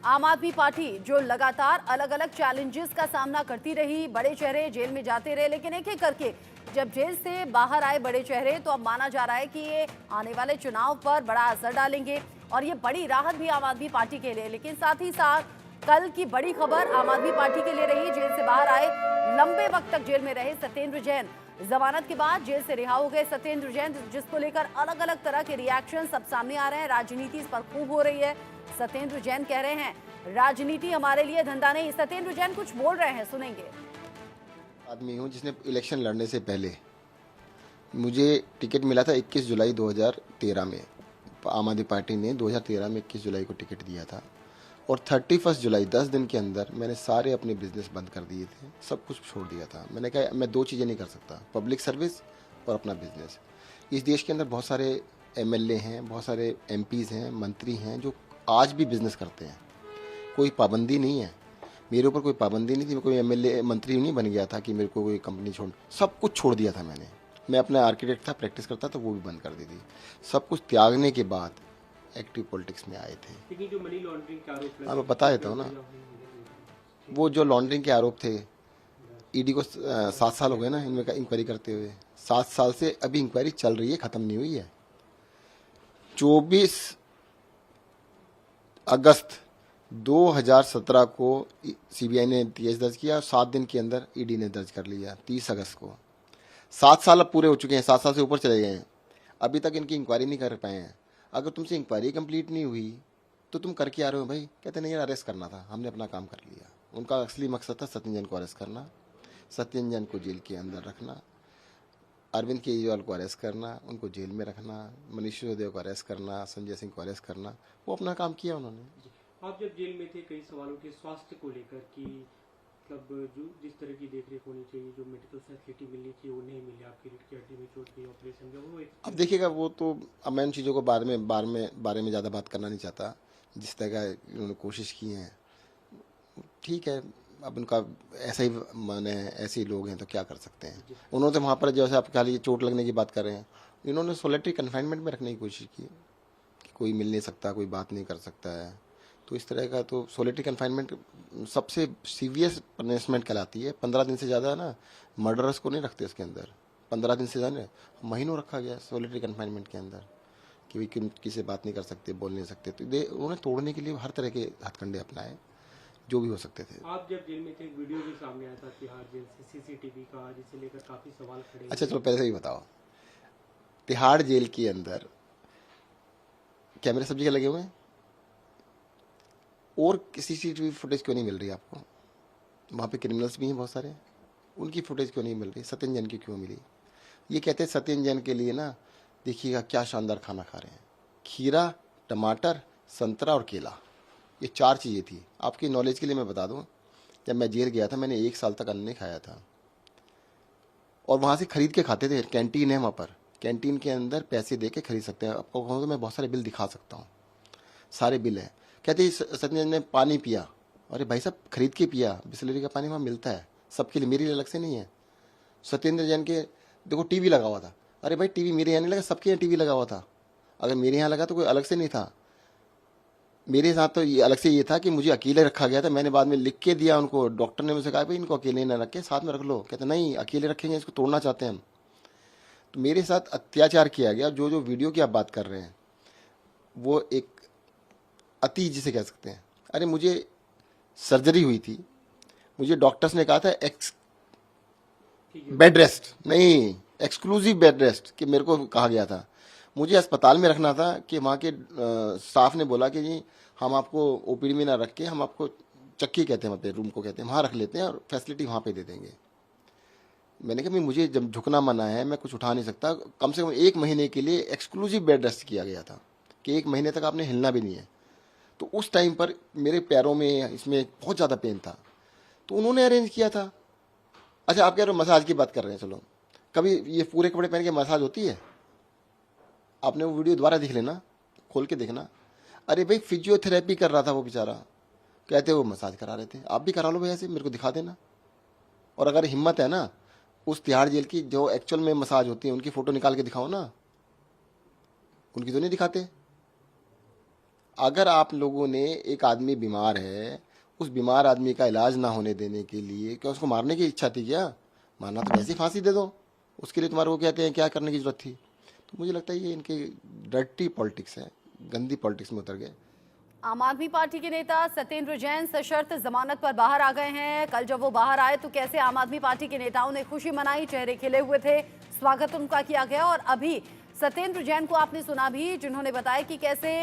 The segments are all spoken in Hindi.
आम आदमी पार्टी जो लगातार अलग अलग चैलेंजेस का सामना करती रही, बड़े चेहरे जेल में जाते रहे, लेकिन एक एक करके जब जेल से बाहर आए बड़े चेहरे तो अब माना जा रहा है कि ये आने वाले चुनाव पर बड़ा असर डालेंगे और ये बड़ी राहत भी आम आदमी पार्टी के लिए। लेकिन साथ ही साथ कल की बड़ी खबर आम आदमी पार्टी के लिए रही। जेल से बाहर आए, लंबे वक्त तक जेल में रहे सत्येंद्र जैन जमानत के बाद जेल से रिहा हो गए। सत्येंद्र जैन, जिसको लेकर अलग अलग तरह के रिएक्शन सब सामने आ रहे हैं, राजनीति इस पर खूब हो रही है। सत्येंद्र जैन कह रहे हैं राजनीति हमारे लिए धंधा नहीं। सत्येंद्र जैन कुछ बोल रहे हैं, सुनेंगे। आदमी हूँ जिसने इलेक्शन लड़ने से पहले मुझे टिकट मिला था 21 जुलाई 2013 में। आम आदमी पार्टी ने 2013 में 21 जुलाई को टिकट दिया था और 31 जुलाई 10 दिन के अंदर मैंने सारे अपने बिजनेस बंद कर दिए थे, सब कुछ छोड़ दिया था। मैंने कहा मैं दो चीज़ें नहीं कर सकता, पब्लिक सर्विस और अपना बिजनेस। इस देश के अंदर बहुत सारे एमएलए हैं, बहुत सारे एमपीज़ हैं, मंत्री हैं जो आज भी बिजनेस करते हैं। कोई पाबंदी नहीं है, मेरे ऊपर कोई पाबंदी नहीं थी। मैं कोई एमएलए मंत्री नहीं बन गया था कि मेरे को कोई कंपनी छोड़, सब कुछ छोड़ दिया था मैंने। मैं अपना आर्किटेक्ट था, प्रैक्टिस करता था, वो भी बंद कर दी थी। सब कुछ त्यागने के बाद एक्टिव पॉलिटिक्स में आए थे। लेकिन जो मनी लॉन्ड्रिंग के आरोप हाँ, मैं बता देता हूँ ना, वो जो लॉन्ड्रिंग के आरोप थे, ईडी को 7 साल हो गए ना इनमें इंक्वायरी करते हुए। 7 साल से अभी इंक्वायरी चल रही है, ख़त्म नहीं हुई है। 24 अगस्त 2017 को सीबीआई ने केस दर्ज किया और 7 दिन के अंदर ईडी ने दर्ज कर लिया 30 अगस्त को। 7 साल अब पूरे हो चुके हैं, 7 साल से ऊपर चले गए हैं, अभी तक इनकी इंक्वायरी नहीं कर पाए हैं। अगर तुमसे इंक्वायरी कंप्लीट नहीं हुई तो तुम करके आ रहे हो भाई। कहते नहीं यार, अरेस्ट करना था, हमने अपना काम कर लिया। उनका असली मकसद था सत्येंद्र जैन को अरेस्ट करना, सत्येंद्र जैन को जेल के अंदर रखना, अरविंद केजरीवाल को अरेस्ट करना, उनको जेल में रखना, मनीष सिसोदिया को अरेस्ट करना, संजय सिंह को अरेस्ट करना। वो अपना काम किया उन्होंने। आप जब जेल में थे, कई सवालों के स्वास्थ्य को लेकर कि मतलब जो जिस तरह की देखरेख होनी चाहिए, जो मेडिकल फैसिलिटी मिलनी चाहिए वो नहीं मिली, आपकी रीढ़ की हड्डी में चोट की ऑपरेशन का वो एक। अब देखिएगा, वो तो अब मैं उन चीज़ों को बारे में ज़्यादा बात करना नहीं चाहता। जिस तरह का उन्होंने कोशिश की है, ठीक है, अब उनका ऐसा ही माने, ऐसे ही लोग हैं तो क्या कर सकते हैं। उन्होंने तो वहाँ पर जैसे आप खाली चोट लगने की बात कर रहे हैं, इन्होंने सोलिटरी कन्फाइनमेंट में रखने की कोशिश की कि कोई मिल नहीं सकता, कोई बात नहीं कर सकता है। तो इस तरह का तो सोलिटरी कन्फाइनमेंट सबसे सीवियस पनिशमेंट कहलाती है। 15 दिन से ज़्यादा ना मर्डरर्स को नहीं रखते उसके अंदर। 15 दिन से ज़्यादा महीनों रखा गया सोलिटरी कन्फाइनमेंट के अंदर कि भाई किसी से बात नहीं कर सकते, बोल नहीं सकते। तो उन्होंने तोड़ने के लिए हर तरह के हथकंडे अपनाए जो भी हो सकते थे। आप जब जेल में थे, एक वीडियो भी सामने आया था तिहाड़ जेल से सीसीटीवी का, जिसे लेकर काफी सवाल खड़े। अच्छा चलो पहले से ही बताओ, तिहाड़ जेल के अंदर कैमरे सब जगह लगे हुए हैं और सीसीटीवी फुटेज क्यों नहीं मिल रही आपको? वहाँ पे क्रिमिनल्स भी हैं बहुत सारे, उनकी फुटेज क्यों नहीं मिल रही? सत्येंद्र जैन की क्यों मिली? ये कहते हैं सत्येंद्र जैन के लिए ना, देखिएगा क्या शानदार खाना खा रहे हैं। खीरा, टमाटर, संतरा और केला, ये 4 चीज़ें थी। आपकी नॉलेज के लिए मैं बता दूं, जब मैं जेल गया था मैंने 1 साल तक अन्न नहीं खाया था और वहाँ से खरीद के खाते थे। कैंटीन है वहाँ पर, कैंटीन के अंदर पैसे दे के खरीद सकते हैं। आपको कहूँ तो मैं बहुत सारे बिल दिखा सकता हूँ, सारे बिल हैं। कहते सत्येंद्र ने पानी पिया, अरे भाई साहब खरीद के पिया, बिस्लरी का पानी वहाँ मिलता है सबके लिए, मेरे लिए अलग से नहीं है। सत्येंद्र जैन के देखो टीवी लगा हुआ था, अरे भाई टीवी मेरे यहाँ नहीं लगा, सबके यहाँ टीवी लगा हुआ था। अगर मेरे यहाँ लगा तो कोई अलग से नहीं था। मेरे साथ तो ये अलग से ये था कि मुझे अकेले रखा गया था। मैंने बाद में लिख के दिया उनको, डॉक्टर ने मुझसे कहा भाई इनको अकेले ना रखें, साथ में रख लो। कहते नहीं अकेले रखेंगे, इसको तोड़ना चाहते हैं हम। तो मेरे साथ अत्याचार किया गया। जो जो वीडियो की आप बात कर रहे हैं वो एक अति जिसे कह सकते हैं। अरे मुझे सर्जरी हुई थी, मुझे डॉक्टर्स ने कहा था बेड रेस्ट नहीं, एक्सक्लूसिव बेड रेस्ट कि मेरे को कहा गया था। मुझे अस्पताल में रखना था कि वहाँ के स्टाफ ने बोला कि जी हम आपको ओपीडी में ना रख के, हम आपको चक्की कहते हैं, मतलब रूम को कहते हैं, वहाँ रख लेते हैं और फैसिलिटी वहाँ पे दे देंगे। मैंने कहा मुझे जब झुकना मना है, मैं कुछ उठा नहीं सकता। कम से कम 1 महीने के लिए एक्सक्लूसिव बेड रेस्ट किया गया था कि 1 महीने तक आपने हिलना भी नहीं है। तो उस टाइम पर मेरे पैरों में इसमें बहुत ज़्यादा पेन था, तो उन्होंने अरेंज किया था। अच्छा आप कह रहे हो मसाज की बात कर रहे हैं, चलो कभी ये पूरे कपड़े पहन के मसाज होती है? आपने वो वीडियो दोबारा देख लेना, खोल के देखना। अरे भाई फिजियोथेरेपी कर रहा था वो बेचारा, कहते वो मसाज करा रहे थे। आप भी करा लो भैया से, मेरे को दिखा देना। और अगर हिम्मत है ना, उस तिहाड़ जेल की जो एक्चुअल में मसाज होती है उनकी फ़ोटो निकाल के दिखाओ ना, उनकी तो नहीं दिखाते। अगर आप लोगों ने एक आदमी बीमार है, उस बीमार आदमी का इलाज ना होने देने के लिए क्या उसको मारने की इच्छा थी क्या? मारना तो वैसे ही फांसी दे दो, उसके लिए तुम्हारे को कहते हैं क्या करने की जरूरत थी? तो मुझे लगता है ये इनके डर्टी पॉलिटिक्स है, गंदी पॉलिटिक्स में उतर गए। आम आदमी पार्टी के नेता सत्येंद्र जैन सशर्त जमानत पर बाहर आ गए हैं। कल जब वो बाहर आए तो कैसे आम आदमी पार्टी के नेताओं ने खुशी मनाई, चेहरे खिले हुए थे, स्वागत उनका किया गया। और अभी सत्येंद्र जैन को आपने सुना भी, जिन्होंने बताया कि कैसे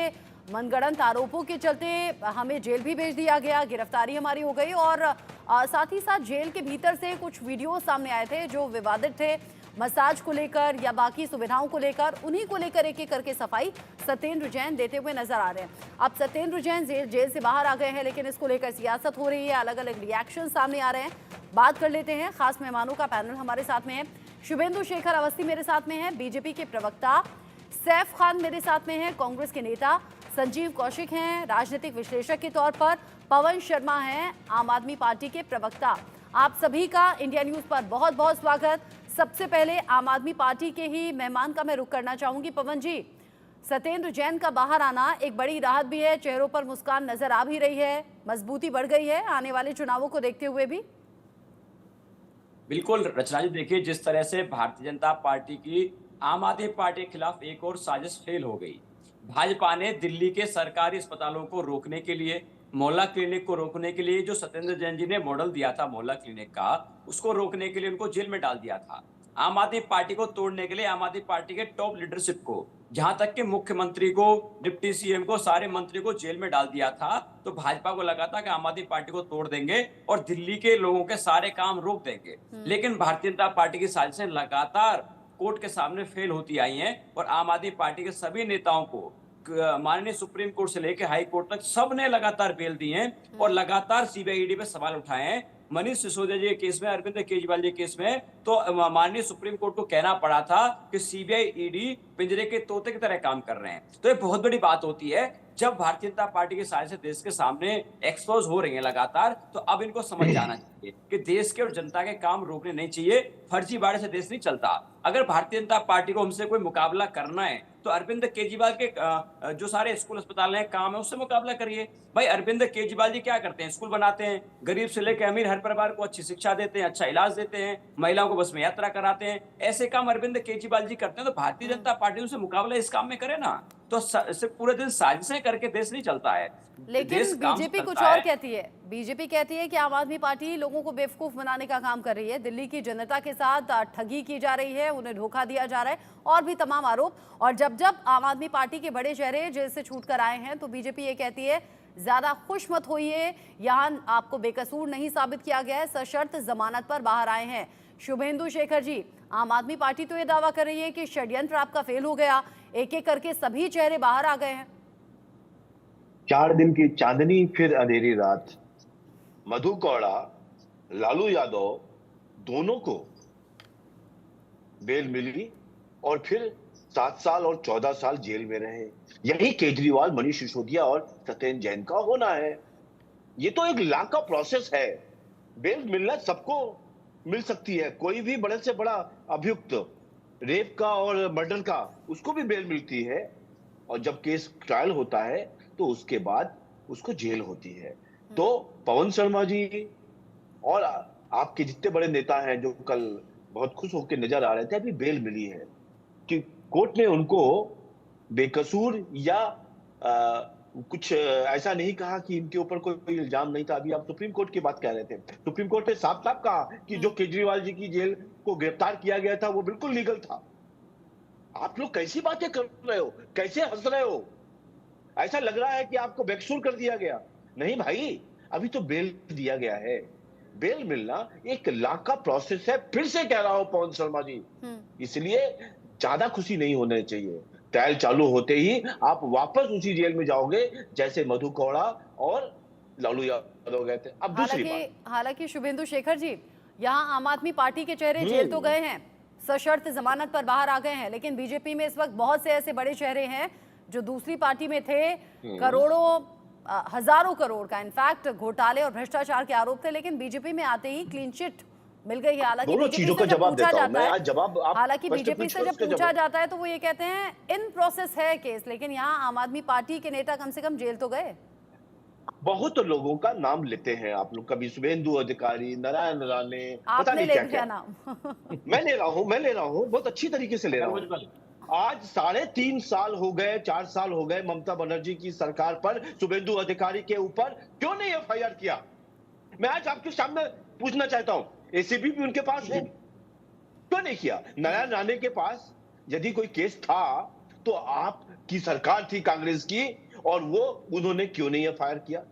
मनगढ़ंत आरोपों के चलते हमें जेल भी भेज दिया गया, गिरफ्तारी हमारी हो गई। और साथ ही साथ जेल के भीतर से कुछ वीडियो सामने आए थे जो विवादित थे, मसाज को लेकर या बाकी सुविधाओं को लेकर। उन्हीं को लेकर एक एक करके सफाई सत्येंद्र जैन देते हुए नजर आ रहे हैं। अब सत्येंद्र जैन जेल से बाहर आ गए हैं, लेकिन इसको लेकर सियासत हो रही है, अलग अलग रिएक्शन सामने आ रहे हैं। बात कर लेते हैं, खास मेहमानों का पैनल हमारे साथ में है। शुभेंदु शेखर अवस्थी मेरे साथ में है, बीजेपी के प्रवक्ता सैफ खान मेरे साथ में है, कांग्रेस के नेता संजीव कौशिक हैं, राजनीतिक विश्लेषक के तौर पर पवन शर्मा हैं, आम आदमी पार्टी के प्रवक्ता। आप सभी का इंडिया न्यूज पर बहुत बहुत स्वागत। सबसे पहले आम आदमी पार्टी के ही मेहमान का मैं रुख करना चाहूंगी। पवन जी, सत्येंद्र जैन का बाहर आना एक बड़ी राहत भी है, चेहरों पर मुस्कान नजर आ भी रही है, मजबूती बढ़ गई है आने वाले चुनावों को देखते हुए भी। बिल्कुल रचना जी, देखिए जिस तरह से भारतीय जनता पार्टी की आम आदमी पार्टी के खिलाफ एक और साजिश फेल हो गई। भाजपा ने दिल्ली के सरकारी अस्पतालों को रोकने के लिए, मोहल्ला क्लिनिक को रोकने के लिए जो सत्येंद्र जैन जी ने मॉडल दिया था मोहल्ला क्लिनिक का, उसको रोकने के लिए उनको जेल में डाल दिया था। आम आदमी पार्टी को तोड़ने के लिए आम आदमी पार्टी के टॉप लीडरशिप को, जहां तक कि मुख्यमंत्री को, डिप्टी सीएम को, सारे मंत्री को जेल में डाल दिया था। तो भाजपा को लगा था कि आम आदमी पार्टी को तोड़ देंगे और दिल्ली के लोगों के सारे काम रोक देंगे। लेकिन भारतीय जनता पार्टी की साजिशें लगातार कोर्ट के सामने फेल होती आई हैं और आम आदमी पार्टी के सभी नेताओं को माननीय सुप्रीम कोर्ट से लेकर हाई कोर्ट तक सबने लगातार बेल दी है और लगातार सीबीआई ईडी पे सवाल उठाए हैं। मनीष सिसोदिया जी के केस में, अरविंद केजरीवाल जी के केस में तो माननीय सुप्रीम कोर्ट को कहना पड़ा था कि सीबीआई ईडी पिंजरे के तोते की तरह काम कर रहे हैं। तो ये बहुत बड़ी बात होती है जब भारतीय जनता पार्टी की साजिशें देश के सामने एक्सपोज हो रही हैं लगातार। तो अब इनको समझ जाना चाहिए कि देश के और जनता के काम रोकने नहीं चाहिए, फर्जीवाड़े से देश नहीं चलता। अगर भारतीय जनता पार्टी को हमसे कोई मुकाबला करना है तो अरविंद केजरीवाल के जो सारे स्कूल अस्पताल हैं, काम है, उससे मुकाबला करिए। भाई अरविंद केजरीवाल जी क्या करते हैं? स्कूल बनाते हैं, गरीब से लेकर अमीर हर परिवार को अच्छी शिक्षा देते हैं, अच्छा इलाज देते हैं, महिलाओं को बस में यात्रा कराते हैं। ऐसे काम अरविंद केजरीवाल जी करते हैं। तो भारतीय जनता पार्टी उनसे मुकाबला इस काम में करे ना। तो सिर्फ पूरे दिन साजिशें करके देश नहीं चलता है। लेकिन बीजेपी कुछ और कहती है। बीजेपी कहती है कि आम आदमी पार्टी लोगों को बेवकूफ बनाने का काम कर रही है, दिल्ली की जनता के साथ ठगी की जा रही है, उन्हें धोखा दिया जा रहा है और भी तमाम आरोप। और जब जब आम आदमी पार्टी के बड़े चेहरे जेल से छूट कर आए हैं तो बीजेपी ये कहती है ज्यादा खुश मत होइए, यहाँ आपको बेकसूर नहीं साबित किया गया है, सशर्त जमानत पर बाहर आए हैं। शुभेंदु शेखर जी, आम आदमी पार्टी तो ये दावा कर रही है कि षड्यंत्र आपका फेल हो गया, एक एक करके सभी चेहरे बाहर आ गए हैं। 4 दिन की चांदनी फिर अंधेरी रात। मधु कौड़ा, लालू यादव दोनों को बेल मिली और फिर 7 साल और 14 साल जेल में रहे। यही केजरीवाल, मनीष सिसोदिया और सत्येंद्र जैन का होना है। ये तो एक लाख का प्रोसेस है। बेल मिलना सबको मिल सकती है, कोई भी बड़े से बड़ा अभियुक्त रेप का और मर्डर का, उसको भी बेल मिलती है। और जब केस ट्रायल होता है तो उसके बाद उसको जेल होती है। तो पवन शर्मा जी और आपके जितने बड़े नेता हैं जो कल बहुत खुश होकर नजर आ रहे थे, अभी बेल मिली है कि कोर्ट ने उनको बेकसूर या कुछ ऐसा नहीं कहा कि इनके ऊपर कोई इल्जाम नहीं था। अभी आप सुप्रीम कोर्ट की बात कह रहे थे, सुप्रीम कोर्ट ने साफ साफ कहा कि जो केजरीवाल जी की जेल को गिरफ्तार किया गया था वो बिल्कुल लीगल था। आप लोग कैसी बातें कर रहे हो, कैसे हंस रहे हो? ऐसा लग रहा है कि आपको बेकसूर कर दिया गया। नहीं भाई, अभी तो बेल दिया गया है। बेल मिलना एक लाख का प्रोसेस है, फिर से कह रहा हूं पवन शर्मा जी। इसलिए ज्यादा खुशी नहीं होनी चाहिए। ट्रायल चालू होते ही आप वापस उसी जेल में जाओगे जैसे मधु कौड़ा और लालू यादव गए थे। अब दूसरी बात, हालांकि शुभेंदु शेखर जी, यहाँ आम आदमी पार्टी के चेहरे जेल तो गए हैं, सशर्त जमानत पर बाहर आ गए हैं, लेकिन बीजेपी में इस वक्त बहुत से ऐसे बड़े चेहरे हैं जो दूसरी पार्टी में थे, करोड़ों हजारों करोड़ का इनफैक्ट घोटाले और भ्रष्टाचार के आरोप थे, लेकिन बीजेपी में आते ही क्लीन चिट मिल गई है। हालांकि दोनों बीजेपी चीजों से का जब जवाब पूछा देता हूं जाता मैं। है, आज जवाब आप हालांकि प्रश्न बीजेपी से पूछो, जब उसका पूछा जवाब। जाता है तो वो ये कहते हैं इन प्रोसेस है केस, लेकिन यहाँ आम आदमी पार्टी के नेता कम से कम जेल तो गए। बहुत लोगों का नाम लेते हैं आप लोग, कभी शुभेंदु अधिकारी, नारायण राणे, पता आपने नहीं ले क्या लिया क्या। नाम। मैं ले रहा हूँ बहुत अच्छी तरीके से ले रहा हूँ। आज 3.5 साल हो गए, 4 साल हो गए ममता बनर्जी की सरकार पर शुभेंदु अधिकारी के ऊपर क्यों नहीं एफआईआर किया? मैं आज आपके सामने पूछना चाहता हूं, एसीबी भी उनके पास है, क्यों नहीं किया? नारायण राणे के पास यदि कोई केस था तो आपकी सरकार थी कांग्रेस की, और वो उन्होंने क्यों नहीं एफआईआर किया?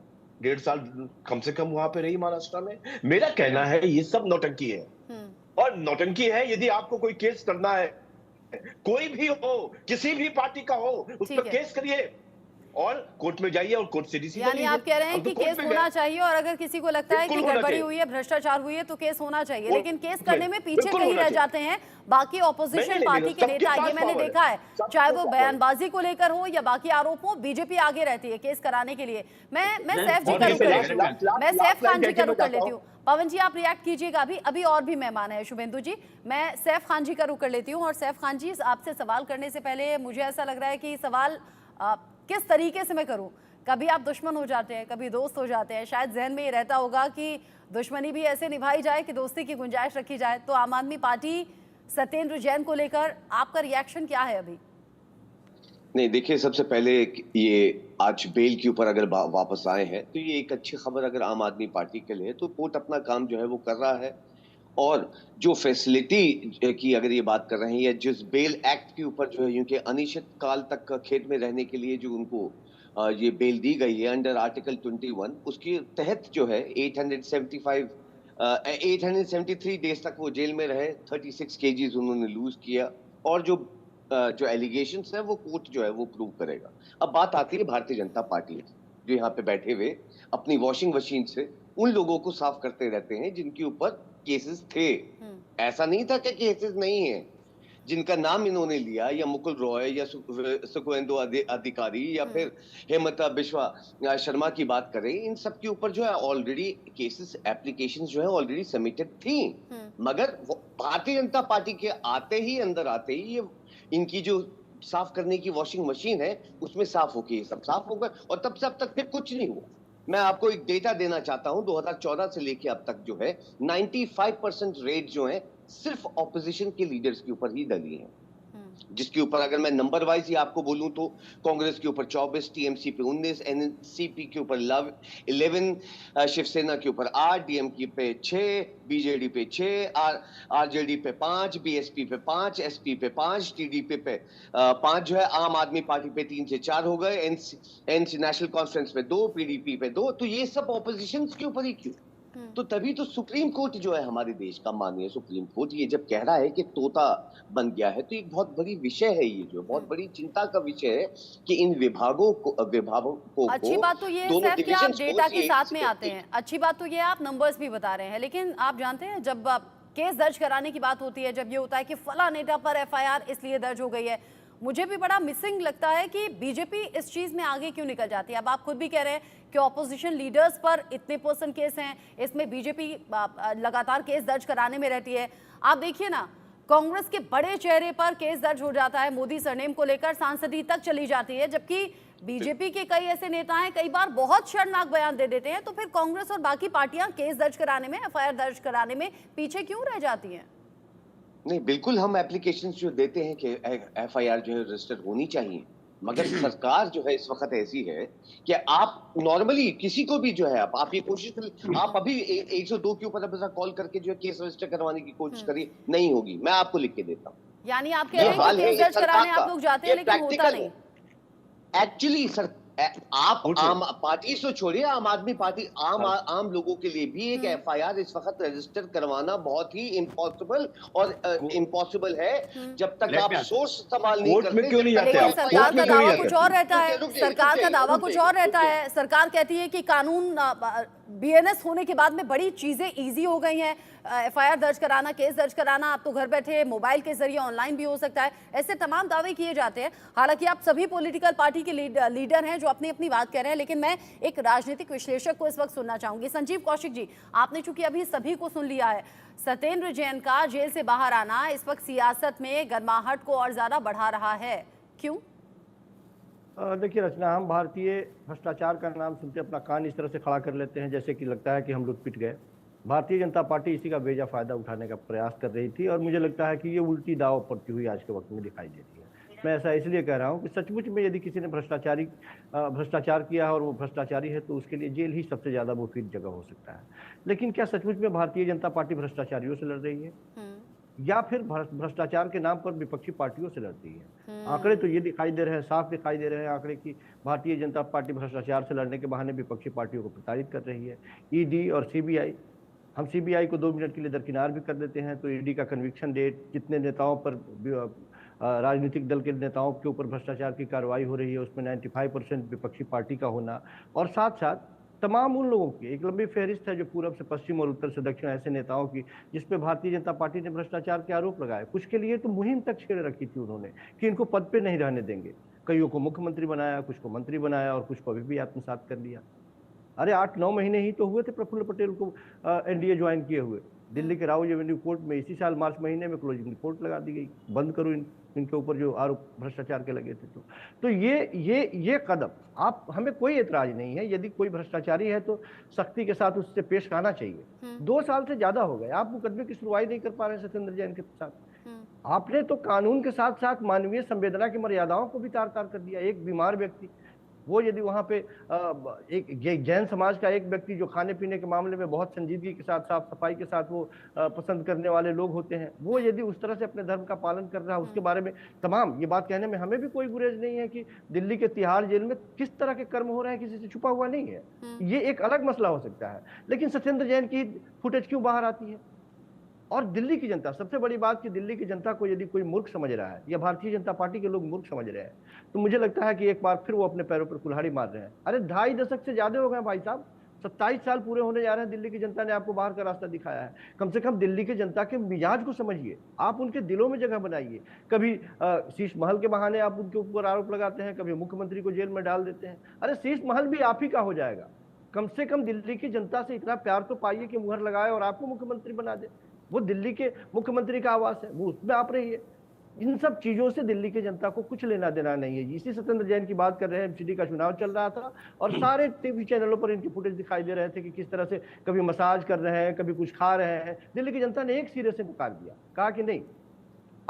1.5 साल कम से कम वहां पे रही महाराष्ट्र में। मेरा कहना है ये सब नौटंकी है, और नौटंकी है। यदि आपको कोई केस करना है, कोई भी हो, किसी भी पार्टी का हो, उस ठीक पर है। केस करिए और कोर्ट में जाइए और कोर्ट से डिसीजन यानी आप कह रहे हैं हम तो कि कोर्ट केस में होना गए। चाहिए, और अगर किसी को लगता है कि बिल्कुल होना गड़बड़ी चाहिए। हुई है, भ्रष्टाचार हुई है, तो केस होना चाहिए। वो- लेकिन केस करने में पीछे बिल्कुल कहीं होना रह चाहिए। जाते हैं बाकी ऑपोजिशन नहीं, पार्टी के सबके नेता। पास ये मैंने पावर है। देखा है, सबके चाहे वो पास पावर है। बयानबाजी को लेकर हो या बाकी आरोप हो, बीजेपी आगे रहती है केस कराने के लिए। मैं सैफ जी और का रुख कर देखिए, लेती हूँ, मैं सैफ खान जी का रुख कर लेती हूँ। पवन जी आप रिएक्ट कीजिएगा, अभी अभी और भी मेहमान है शुभेंदु जी। मैं सैफ खान जी का रुख कर लेती हूँ। और सैफ खान जी, आपसे सवाल करने से पहले मुझे ऐसा लग रहा है कि सवाल किस तरीके से मैं करूँ। कभी आप दुश्मन हो जाते हैं, कभी दोस्त हो जाते हैं, शायद जहन में ये रहता होगा कि दुश्मनी भी ऐसे निभाई जाए कि दोस्ती की गुंजाइश रखी जाए। तो आम आदमी पार्टी सत्येंद्र जैन को लेकर आपका रिएक्शन क्या है अभी? नहीं, देखिए, सबसे पहले ये आज बेल के ऊपर अगर वापस आए हैं तो ये एक अच्छी खबर अगर आम आदमी पार्टी के लिए, तो कोर्ट अपना काम जो है वो कर रहा है। और जो फैसिलिटी की अगर ये बात कर रहे हैं, या जिस बेल एक्ट के ऊपर जो है यूं अनिश्चित काल तक खेत में रहने के लिए जो उनको ये बेल दी गई है अंडर आर्टिकल 21, उसके तहत जो है 873 डेज तक वो जेल में रहे, 36 केजीज उन्होंने लूज किया, और जो एलिगेशंस है वो कोर्ट जो है वो प्रूव करेगा। अब बात आती है भारतीय जनता पार्टी जो यहाँ पे बैठे हुए अपनी वॉशिंग मशीन से उन लोगों को साफ करते रहते हैं जिनके ऊपर केसेस थे। ऐसा नहीं था कि केसेस नहीं है। जिनका नाम इन्होंने लिया, या मुकुल रॉय, या सुखेंदु अधिकारी, या फिर हेमंता बिश्वा शर्मा की बात करें, इन सब के ऊपर जो है ऑलरेडी केसेस, एप्लीकेशंस जो है ऑलरेडी सबमिटेड थी। मगर भारतीय जनता पार्टी के आते ही ये इनकी जो साफ करने की वॉशिंग मशीन है उसमें साफ होके ये सब साफ हो गए, और तब से अब तक फिर कुछ नहीं हुआ। मैं आपको एक डेटा देना चाहता हूं, 2014 से लेके अब तक जो है 95% रेट जो है सिर्फ ऑपोजिशन के लीडर्स के ऊपर ही डली है। जिसके ऊपर अगर मैं नंबर वाइज ही आपको बोलूं तो कांग्रेस के ऊपर 24, टीएमसी पे 19, एनसीपी के ऊपर 11, शिवसेना के ऊपर 8, डीएमके पे 6, बीजेडी पे 6, आरजेडी पे 5, बीएसपी पे 5, एसपी पे 5, टीडीपी पे 5 जो है, आम आदमी पार्टी पे 3 से 4 हो गए, एनसी नेशनल कॉन्फ्रेंस पे 2, पीडीपी पे 2। तो ये सब ऑपोजिशन के ऊपर ही क्यों? तो तभी तो सुप्रीम कोर्ट जो है हमारे देश का माननीय सुप्रीम कोर्ट ये जब कह रहा है कि तोता बन गया है, तो एक बहुत बड़ी विषय है, ये जो बहुत बड़ी चिंता का विषय है कि इन विभागों को अच्छी बात तो ये है कि आप डेटा के साथ में आते हैं, अच्छी बात तो ये आप नंबर्स भी बता रहे हैं। लेकिन आप जानते हैं जब केस दर्ज कराने की बात होती है, जब ये होता है कि फला नेता पर एफआईआर इसलिए दर्ज हो गई है, मुझे भी बड़ा मिसिंग लगता है कि बीजेपी इस चीज में आगे क्यों निकल जाती है। अब आप खुद भी कह रहे हैं कि ऑपोजिशन लीडर्स पर इतने % केस हैं, इसमें बीजेपी लगातार केस दर्ज कराने में रहती है। आप देखिए ना, कांग्रेस के बड़े चेहरे पर केस दर्ज हो जाता है, मोदी सरनेम को लेकर सांसदी तक चली जाती है, जबकि बीजेपी के कई ऐसे नेता हैं कई बार बहुत शर्मनाक बयान दे देते हैं। तो फिर कांग्रेस और बाकी पार्टियां केस दर्ज कराने में, एफआईआर दर्ज कराने में पीछे क्यों रह जाती हैं? नहीं, बिल्कुल हम एप्लीकेशन जो देते हैं कि एफआईआर जो है रजिस्टर होनी चाहिए, मगर सरकार जो है इस वक्त ऐसी है कि आप नॉर्मली किसी को भी जो है आप ये कोशिश करिए, आप अभी 102 के ऊपर अब कॉल करके जो है केस रजिस्टर करवाने की कोशिश करिए, नहीं होगी। मैं आपको लिख के देता हूँ। यानी आप कह रहे हैं कि केस दर्ज कराने आप लोग जाते हैं लेकिन होता नहीं। एक्चुअली सर, आप आम पार्टी से छोड़िए, आम आदमी पार्टी आम लोगों के लिए भी एक एफआईआर इस वक्त रजिस्टर करवाना बहुत ही इम्पॉसिबल है जब तक आप सोर्स इस्तेमाल नहीं करते। में क्यों नहीं जाते? लेकिन सरकार का दावा कुछ और रहता है, सरकार का दावा कुछ और रहता है। सरकार कहती है कि कानून बीएनएस होने के बाद में बड़ी चीजें इजी हो गई हैं, एफआईआर दर्ज कराना, केस दर्ज कराना आप तो घर बैठे मोबाइल के जरिए ऑनलाइन भी हो सकता है। ऐसे तमाम दावे किए जाते हैं। हालांकि आप सभी पॉलिटिकल पार्टी के लीडर हैं जो अपनी अपनी बात कह रहे हैं, लेकिन मैं एक राजनीतिक विश्लेषक को इस वक्त सुनना चाहूंगी। संजीव कौशिक जी, आपने चूंकि अभी सभी को सुन लिया है, सत्येंद्र जैन का जेल से बाहर आना इस वक्त सियासत में गर्माहट को और ज्यादा बढ़ा रहा है, क्यों? देखिए रचना, हम भारतीय भ्रष्टाचार का नाम सुनते अपना कान इस तरह से खड़ा कर लेते हैं जैसे कि लगता है कि हम लोग पिट गए। भारतीय जनता पार्टी इसी का बेजा फायदा उठाने का प्रयास कर रही थी और मुझे लगता है कि ये उल्टी दाव पड़ती हुई आज के वक्त में दिखाई देती है। मैं ऐसा इसलिए कह रहा हूँ कि सचमुच में यदि किसी ने भ्रष्टाचार किया है और वो भ्रष्टाचारी है तो उसके लिए जेल ही सबसे ज्यादा मुफीद जगह हो सकता है। लेकिन क्या सचमुच में भारतीय जनता पार्टी भ्रष्टाचारियों से लड़ रही है या फिर भ्रष्टाचार के नाम पर विपक्षी पार्टियों से लड़ती है? आंकड़े तो ये दिखाई दे रहे हैं, साफ दिखाई दे रहे हैं आंकड़े की भारतीय जनता पार्टी भ्रष्टाचार से लड़ने के बहाने विपक्षी पार्टियों को प्रताड़ित कर रही है। ईडी और सीबीआई, हम सीबीआई को 2 मिनट के लिए दरकिनार भी कर देते हैं तो ईडी का कन्विक्शन डेट, जितने नेताओं पर राजनीतिक दल के नेताओं के ऊपर भ्रष्टाचार की कार्रवाई हो रही है उसमें 95% विपक्षी पार्टी का होना, और साथ साथ तमाम उन लोगों की एक लंबी फहरिस्त है जो पूरब से पश्चिम और उत्तर से दक्षिण ऐसे नेताओं की जिसपे भारतीय जनता पार्टी ने भ्रष्टाचार के आरोप लगाए। कुछ के लिए तो मुहिम तक छेड़ रखी थी उन्होंने कि इनको पद पे नहीं रहने देंगे। कईयों को मुख्यमंत्री बनाया, कुछ को मंत्री बनाया और कुछ को अभी भी आत्मसात कर लिया। अरे 8-9 महीने ही तो हुए थे प्रफुल्ल पटेल को एनडीए ज्वाइन किए हुए। दिल्ली के राउज एवेन्यू कोर्ट में इसी साल मार्च महीने में क्लोजिंग रिपोर्ट लगा दी गई, बंद करो इनके ऊपर जो आरोप भ्रष्टाचार के लगे थे। तो ये कदम, आप, हमें कोई एतराज नहीं है, यदि कोई भ्रष्टाचारी है तो सख्ती के साथ उससे पेश आना चाहिए। 2 साल से ज्यादा हो गए, आप मुकदमे की सुनवाई नहीं कर पा रहे सत्येंद्र जैन के साथ। आपने तो कानून के साथ साथ मानवीय संवेदना की मर्यादाओं को भी तार तार कर दिया। एक बीमार व्यक्ति, वो यदि वहां पे एक जैन समाज का एक व्यक्ति जो खाने पीने के मामले में बहुत संजीदगी के साथ, साफ सफाई के साथ वो पसंद करने वाले लोग होते हैं, वो यदि उस तरह से अपने धर्म का पालन कर रहा है, उसके बारे में तमाम ये बात कहने में हमें भी कोई गुरेज नहीं है कि दिल्ली के तिहाड़ जेल में किस तरह के कर्म हो रहे हैं किसी से छुपा हुआ नहीं है। ये एक अलग मसला हो सकता है, लेकिन सत्येंद्र जैन की फुटेज क्यों बाहर आती है? और दिल्ली की जनता, सबसे बड़ी बात कि दिल्ली की जनता को यदि कोई मूर्ख समझ रहा है या भारतीय जनता पार्टी के लोग मूर्ख समझ रहे हैं तो मुझे लगता है कि एक बार फिर वो अपने पैरों पर कुल्हाड़ी मार रहे हैं। अरे 2.5 दशक से ज्यादा हो गए भाई साहब, 27 साल पूरे होने जा रहे हैं, दिल्ली की जनता ने आपको बाहर का रास्ता दिखाया है। कम से कम दिल्ली की जनता के मिजाज को समझिए, आप उनके दिलों में जगह बनाइए। कभी शीश महल के बहाने आप उनके ऊपर आरोप लगाते हैं, कभी मुख्यमंत्री को जेल में डाल देते हैं। अरे शीश महल भी आप ही का हो जाएगा। कम से कम दिल्ली की जनता से इतना प्यार तो पाइए कि मुहर लगाए और आपको मुख्यमंत्री बना दे। वो दिल्ली के मुख्यमंत्री का आवास है, वो उसमें आप रहिए। इन सब चीजों से दिल्ली की जनता को कुछ लेना देना नहीं है। इसी सत्येंद्र जैन की बात कर रहे हैं, एमसीडी का चुनाव चल रहा था और सारे टीवी चैनलों पर इनकी फुटेज दिखाई दे रहे थे कि किस तरह से कभी मसाज कर रहे हैं, कभी कुछ खा रहे हैं। दिल्ली की जनता ने एक सिरे से नकार दिया, कहा कि नहीं,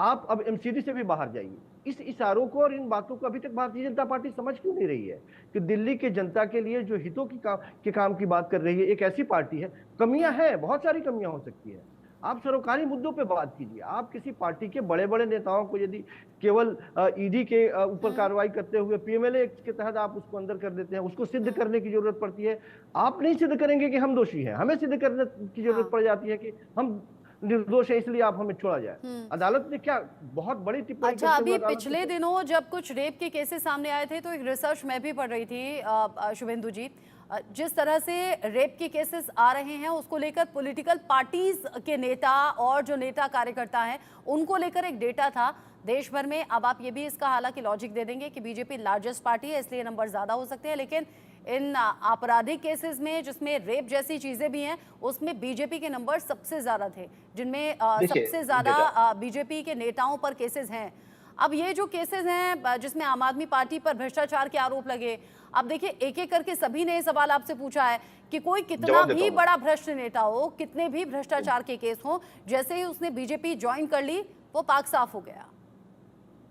आप अब एमसीडी से भी बाहर जाइए। इस इशारों को और इन बातों को अभी तक भारतीय जनता पार्टी समझ क्यों नहीं रही है कि दिल्ली के जनता के लिए जो हितों के काम की बात कर रही है एक ऐसी पार्टी है। कमियां हैं, बहुत सारी कमियां हो सकती है, आप सरोकारी मुद्दों पे बात कीजिए। आप किसी पार्टी के बड़े बड़े नेताओं को यदि केवल ईडी के ऊपर कार्रवाई करते हुए पीएमएलए एक्ट के तहत आप उसको अंदर कर देते हैं, उसको सिद्ध करने की जरूरत पड़ती है। आप नहीं सिद्ध करेंगे कि हम दोषी हैं, हमें सिद्ध करने की जरूरत पड़ जाती है कि हम निर्दोष है इसलिए आप हमें छोड़ा जाए। अदालत ने क्या बहुत बड़ी टिप्पणी। अच्छा, अभी पिछले दिनों जब कुछ रेप के केसेस सामने आए थे तो एक रिसर्च मैं भी पढ़ रही थी शुभेंदु जी, जिस तरह से रेप के केसेस आ रहे हैं उसको लेकर पॉलिटिकल पार्टीज के नेता और जो नेता कार्यकर्ता हैं उनको लेकर एक डेटा था देश भर में। अब आप ये भी इसका हालांकि लॉजिक दे देंगे कि बीजेपी लार्जेस्ट पार्टी है इसलिए नंबर ज्यादा हो सकते हैं, लेकिन इन आपराधिक केसेस में जिसमें रेप जैसी चीजें भी हैं उसमें बीजेपी के नंबर सबसे ज्यादा थे, जिनमें सबसे ज्यादा बीजेपी के नेताओं पर केसेस हैं। अब ये जो केसेस हैं जिसमें आम आदमी पार्टी पर भ्रष्टाचार के आरोप लगे, अब देखिए एक एक करके सभी ने सवाल आपसे पूछा है कि कोई कितना भी बड़ा भ्रष्ट नेता हो, कितने भी भ्रष्टाचार के केस हो, जैसे ही उसने बीजेपी ज्वाइन कर ली वो पाक साफ हो गया।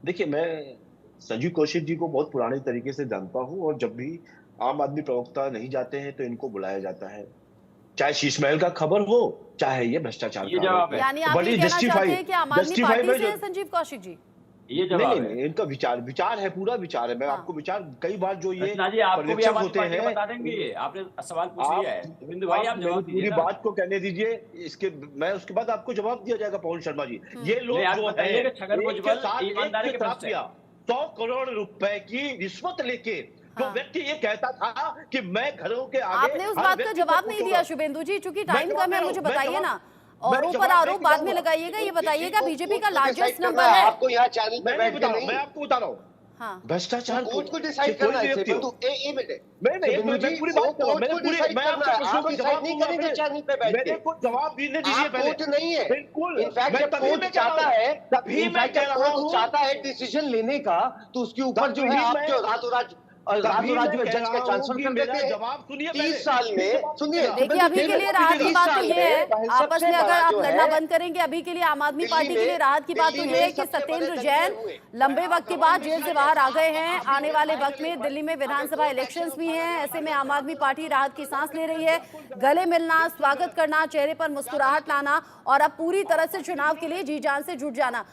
देखिए, मैं संजीव कौशिक जी को बहुत पुराने तरीके से जानता हूं और जब भी आम आदमी प्रवक्ता नहीं जाते हैं तो इनको बुलाया जाता है, चाहे शीश महल का खबर हो चाहे ये भ्रष्टाचार का। यानी आप ये कहना चाहते हैं कि आम आदमी पार्टी से संजीव कौशिक जी? ये जवाब नहीं, इनका विचार है, पूरा विचार है। मैं आपको विचार कई बार जो ये पर्यवेक्षक होते हैं बता देंगे। आपने सवाल पूछ लिया है बिंदु भाई, आप जवाब दीजिए। पूरी बात को कहने दीजिए, इसके मैं उसके बाद आपको जवाब दिया जाएगा। पवन शर्मा जी, ये लोग जो है छगन भुजबल ईमानदारी के साथ 100 करोड़ रुपए की रिश्वत लेके जो व्यक्ति ये कहता था कि मैं घरों के आगे, आपने उस बात का जवाब नहीं दिया शुभेंदु जी, चूंकि टाइम कम है। मुझे बताइए ना, और ऊपर आरोप बाद में लगाइएगा, ये बताइएगा बीजेपी का लार्जेस्ट नंबर है। आपको यहाँ चैनल पे बैठ के नहीं, मैं आपको बता रहा हूँ, हाँ। भ्रष्टाचार कोर्ट को डिसाइड करना है सेबंदू। एक मिनट, मैं पूरी बात कर रहा हूं, मैं आपके प्रश्नों का जवाब नहीं करेंगे चैनल पे बैठ के। मेरे को जवाब देने दीजिए पहले। कोर्ट नहीं है, बिल्कुल। इनफैक्ट मैं जब तभी कोर्ट मैं कह रहा चाहता हूं, है, तभी मैं कह रहा हूं, चाहता है डिसीजन लेने का, तो उसके ऊपर जो है आप जो रातों रात जो है जज का ट्रांसफर कर देते हैं। जवाब सुनिए 30 साल में सुनिए, देखिए अभी के लिए राहत की बात तो ये है, आपस में अगर आप लड़ना बंद करेंगे, अभी के लिए आम आदमी पार्टी के लिए राहत की बात तो ये है कि सत्येंद्र जैन लंबे वक्त के बाद जेल से बाहर आ गए हैं। आने वाले वक्त में दिल्ली में विधानसभा इलेक्शंस भी हैं, ऐसे में आम आदमी पार्टी राहत की सांस ले रही है। गले मिलना, स्वागत करना, चेहरे पर मुस्कुराहट लाना और अब पूरी तरह से चुनाव के लिए जी जान से जुट जाना।